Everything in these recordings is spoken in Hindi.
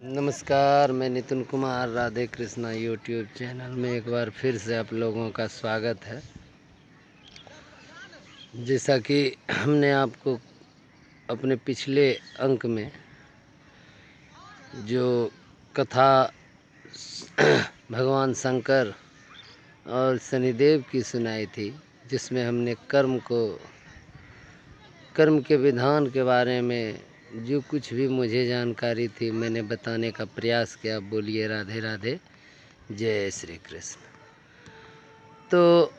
नमस्कार, मैं नितिन कुमार राधे कृष्णा यूट्यूब चैनल में एक बार फिर से आप लोगों का स्वागत है। जैसा कि हमने आपको अपने पिछले अंक में जो कथा भगवान शंकर और शनिदेव की सुनाई थी, जिसमें हमने कर्म के विधान के बारे में जो कुछ भी मुझे जानकारी थी मैंने बताने का प्रयास किया। बोलिए राधे राधे, जय श्री कृष्ण। तो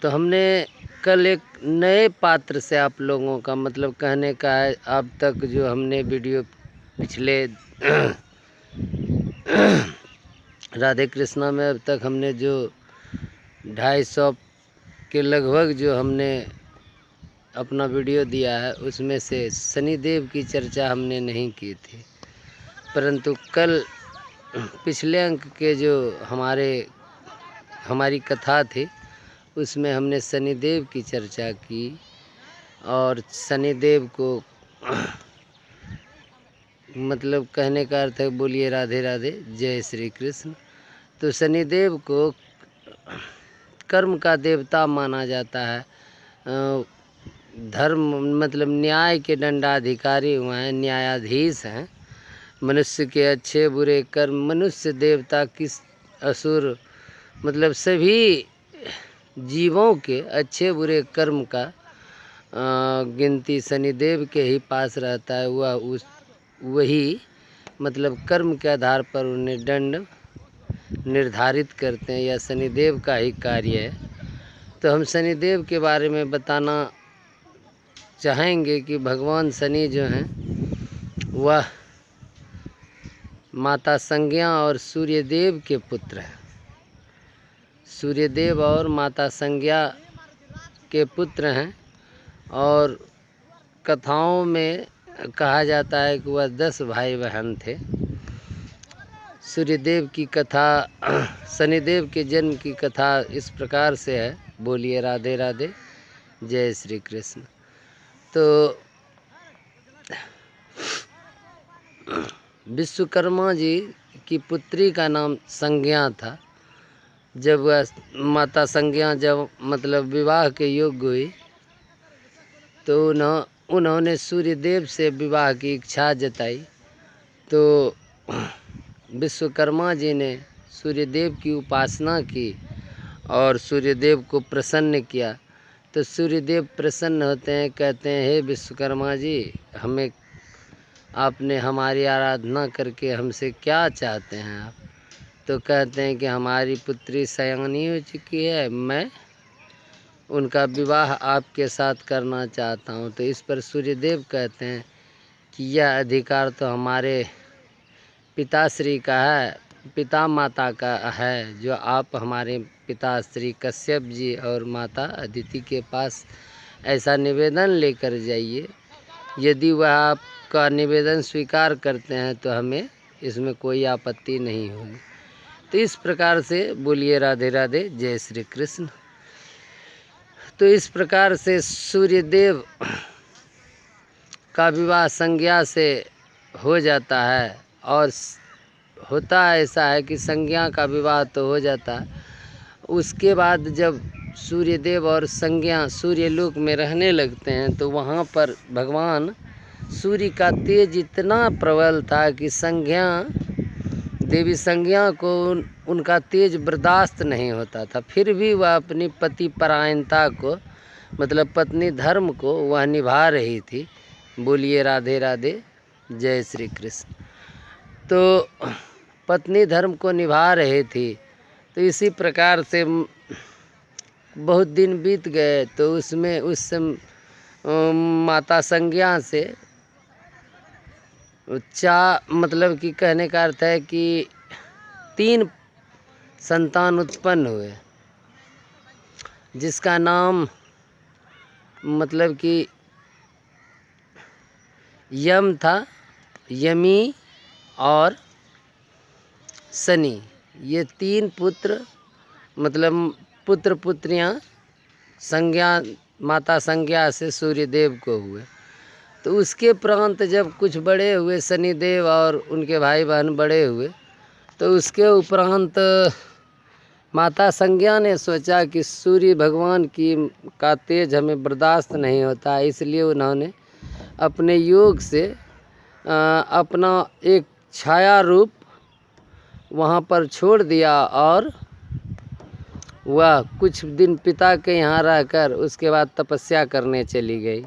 हमने कल एक नए पात्र से आप लोगों का मतलब कहने का है, अब तक जो हमने वीडियो पिछले राधे कृष्णा में अब तक हमने जो 250 के लगभग जो हमने अपना वीडियो दिया है, उसमें से शनिदेव की चर्चा हमने नहीं की थी, परंतु कल पिछले अंक के जो हमारी कथा थी उसमें हमने शनिदेव की चर्चा की और शनिदेव को मतलब कहने का अर्थ है बोलिए राधे राधे, जय श्री कृष्ण। तो शनिदेव को कर्म का देवता माना जाता है। धर्म मतलब न्याय के दंडाधिकारी हुए हैं, न्यायाधीश हैं। मनुष्य के अच्छे बुरे कर्म, मनुष्य देवता किस असुर मतलब सभी जीवों के अच्छे बुरे कर्म का गिनती शनिदेव के ही पास रहता है। वही मतलब कर्म के आधार पर उन्हें दंड निर्धारित करते हैं, या शनिदेव का ही कार्य है। तो हम शनिदेव के बारे में बताना चाहेंगे कि भगवान शनि जो हैं वह माता संज्ञा और सूर्यदेव के पुत्र हैं। सूर्यदेव और माता संज्ञा के पुत्र हैं और कथाओं में कहा जाता है कि वह 10 भाई बहन थे। सूर्यदेव की कथा, शनिदेव के जन्म की कथा इस प्रकार से है। बोलिए राधे राधे, जय श्री कृष्ण। तो विश्वकर्मा जी की पुत्री का नाम संज्ञा था। जब वह माता संज्ञा जब मतलब विवाह के योग्य हुई तो उन्होंने सूर्यदेव से विवाह की इच्छा जताई। तो विश्वकर्मा जी ने सूर्यदेव की उपासना की और सूर्यदेव को प्रसन्न किया। तो सूर्यदेव प्रसन्न होते हैं, कहते हैं हे विश्वकर्मा जी, हमें आपने हमारी आराधना करके हमसे क्या चाहते हैं आप? तो कहते हैं कि हमारी पुत्री सयानी हो चुकी है, मैं उनका विवाह आपके साथ करना चाहता हूँ। तो इस पर सूर्यदेव कहते हैं कि यह अधिकार तो हमारे पिताश्री का है, पिता माता का है, जो आप हमारे पिताश्री कश्यप जी और माता अदिति के पास ऐसा निवेदन लेकर जाइए। यदि वह आपका निवेदन स्वीकार करते हैं तो हमें इसमें कोई आपत्ति नहीं होगी। तो इस प्रकार से बोलिए राधे राधे, जय श्री कृष्ण। तो इस प्रकार से सूर्यदेव का विवाह संज्ञा से हो जाता है और होता ऐसा है कि संज्ञा का विवाह तो हो जाता है। उसके बाद जब सूर्यदेव और संज्ञा सूर्यलोक में रहने लगते हैं तो वहाँ पर भगवान सूर्य का तेज इतना प्रबल था कि देवी संज्ञा को उनका तेज बर्दाश्त नहीं होता था। फिर भी वह अपनी पति परायणता को मतलब पत्नी धर्म को वह निभा रही थी। बोलिए राधे राधे, जय श्री कृष्ण। तो पत्नी धर्म को निभा रही थी। तो इसी प्रकार से बहुत दिन बीत गए। तो उसमें उस माता संज्ञा से मतलब कि कहने का अर्थ है कि 3 संतान उत्पन्न हुए, जिसका नाम मतलब कि यम था, यमी और शनि। ये 3 पुत्र मतलब पुत्र पुत्रियां संज्ञा माता संज्ञा से सूर्यदेव को हुए। तो उसके प्रांत जब कुछ बड़े हुए, शनिदेव और उनके भाई बहन बड़े हुए, तो उसके उपरांत माता संज्ञा ने सोचा कि सूर्य भगवान का तेज हमें बर्दाश्त नहीं होता, इसलिए उन्होंने अपने योग से अपना एक छाया रूप वहाँ पर छोड़ दिया और वह कुछ दिन पिता के यहाँ रहकर उसके बाद तपस्या करने चली गई।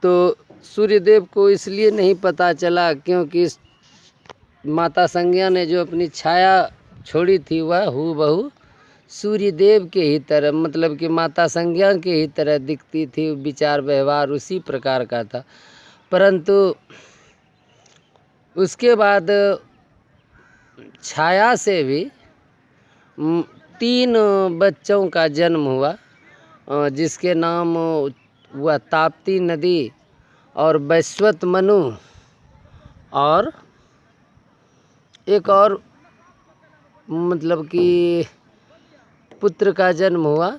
तो सूर्यदेव को इसलिए नहीं पता चला क्योंकि माता संज्ञा ने जो अपनी छाया छोड़ी थी वह हूबहू सूर्यदेव के ही तरह, मतलब कि माता संज्ञा के ही तरह दिखती थी, विचार व्यवहार उसी प्रकार का था। परंतु उसके बाद छाया से भी 3 बच्चों का जन्म हुआ, जिसके नाम हुआ ताप्ती नदी और वैश्वत मनु, और एक और मतलब कि पुत्र का जन्म हुआ।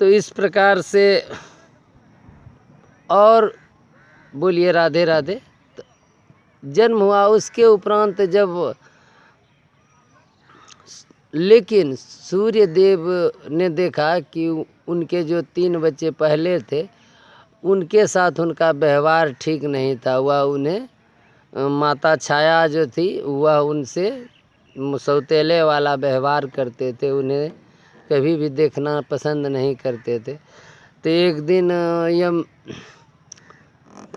तो इस प्रकार से, और बोलिए राधे राधे, जन्म हुआ। उसके उपरांत जब, लेकिन सूर्य देव ने देखा कि उनके जो 3 बच्चे पहले थे उनके साथ उनका व्यवहार ठीक नहीं था। वह उन्हें, माता छाया जो थी वह उनसे सौतेले वाला व्यवहार करते थे, उन्हें कभी भी देखना पसंद नहीं करते थे। तो एक दिन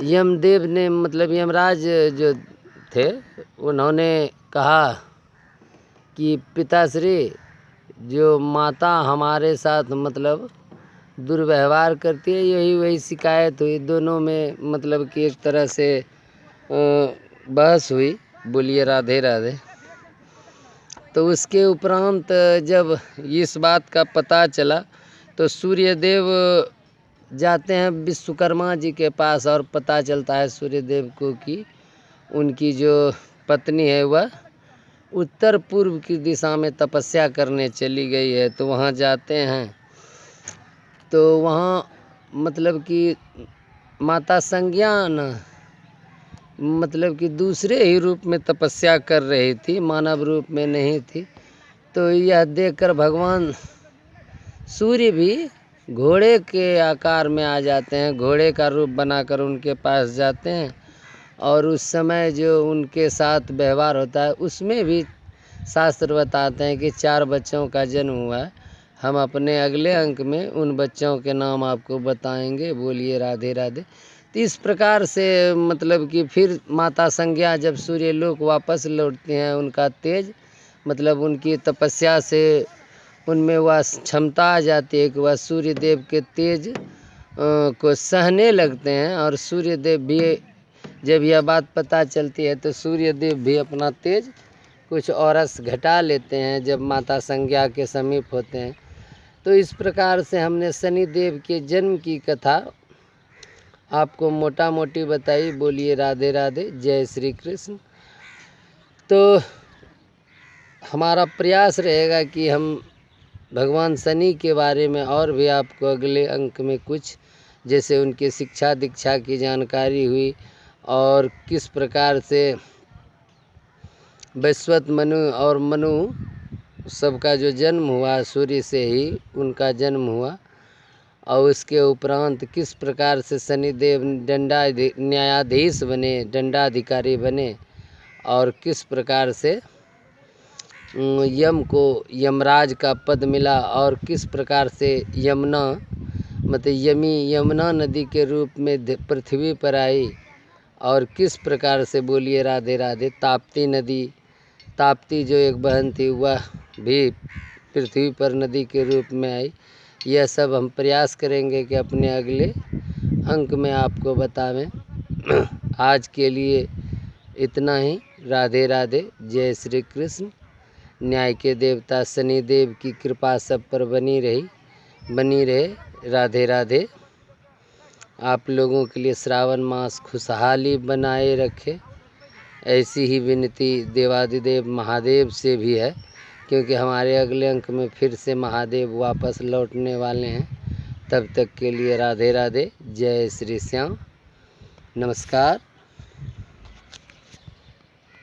यमदेव ने, मतलब यमराज जो थे, उन्होंने कहा कि पिताश्री, जो माता हमारे साथ मतलब दुर्व्यवहार करती है, यही वही शिकायत हुई। दोनों में मतलब कि एक तरह से बहस हुई। बोलिए राधे राधे। तो उसके उपरांत जब इस बात का पता चला तो सूर्यदेव जाते हैं विश्वकर्मा जी के पास, और पता चलता है सूर्यदेव को कि उनकी जो पत्नी है वह उत्तर पूर्व की दिशा में तपस्या करने चली गई है। तो वहाँ जाते हैं तो वहाँ मतलब कि माता संज्ञान मतलब कि दूसरे ही रूप में तपस्या कर रही थी, मानव रूप में नहीं थी। तो यह देखकर भगवान सूर्य भी घोड़े के आकार में आ जाते हैं, घोड़े का रूप बनाकर उनके पास जाते हैं, और उस समय जो उनके साथ व्यवहार होता है उसमें भी शास्त्र बताते हैं कि 4 बच्चों का जन्म हुआ है। हम अपने अगले अंक में उन बच्चों के नाम आपको बताएंगे। बोलिए राधे राधे। तो इस प्रकार से मतलब कि फिर माता संज्ञा जब सूर्यलोक वापस लौटते हैं, उनका तेज मतलब उनकी तपस्या से उनमें वह क्षमता आ जाती है कि वह सूर्यदेव के तेज को सहने लगते हैं। और सूर्यदेव भी जब यह बात पता चलती है तो सूर्यदेव भी अपना तेज कुछ औरस घटा लेते हैं जब माता संज्ञा के समीप होते हैं। तो इस प्रकार से हमने शनिदेव के जन्म की कथा आपको मोटा मोटी बताई। बोलिए राधे राधे, जय श्री कृष्ण। तो हमारा प्रयास रहेगा कि हम भगवान शनि के बारे में और भी आपको अगले अंक में कुछ, जैसे उनके शिक्षा दीक्षा की जानकारी हुई, और किस प्रकार से वैश्वत मनु और मनु सबका जो जन्म हुआ सूर्य से ही उनका जन्म हुआ, और उसके उपरांत किस प्रकार से शनिदेव न्यायाधीश बने, दंडाधिकारी बने, और किस प्रकार से यम को यमराज का पद मिला, और किस प्रकार से यमुना मतलब यमुना नदी के रूप में पृथ्वी पर आई, और किस प्रकार से बोलिए राधे राधे ताप्ती नदी, ताप्ती जो एक बहन थी वह भी पृथ्वी पर नदी के रूप में आई। यह सब हम प्रयास करेंगे कि अपने अगले अंक में आपको बतावें। आज के लिए इतना ही। राधे राधे, जय श्री कृष्ण। न्याय के देवता शनिदेव की कृपा सब पर बनी रहे। राधे राधे। आप लोगों के लिए श्रावण मास खुशहाली बनाए रखे, ऐसी ही विनती देवादिदेव महादेव से भी है, क्योंकि हमारे अगले अंक में फिर से महादेव वापस लौटने वाले हैं। तब तक के लिए राधे राधे, जय श्री श्याम, नमस्कार।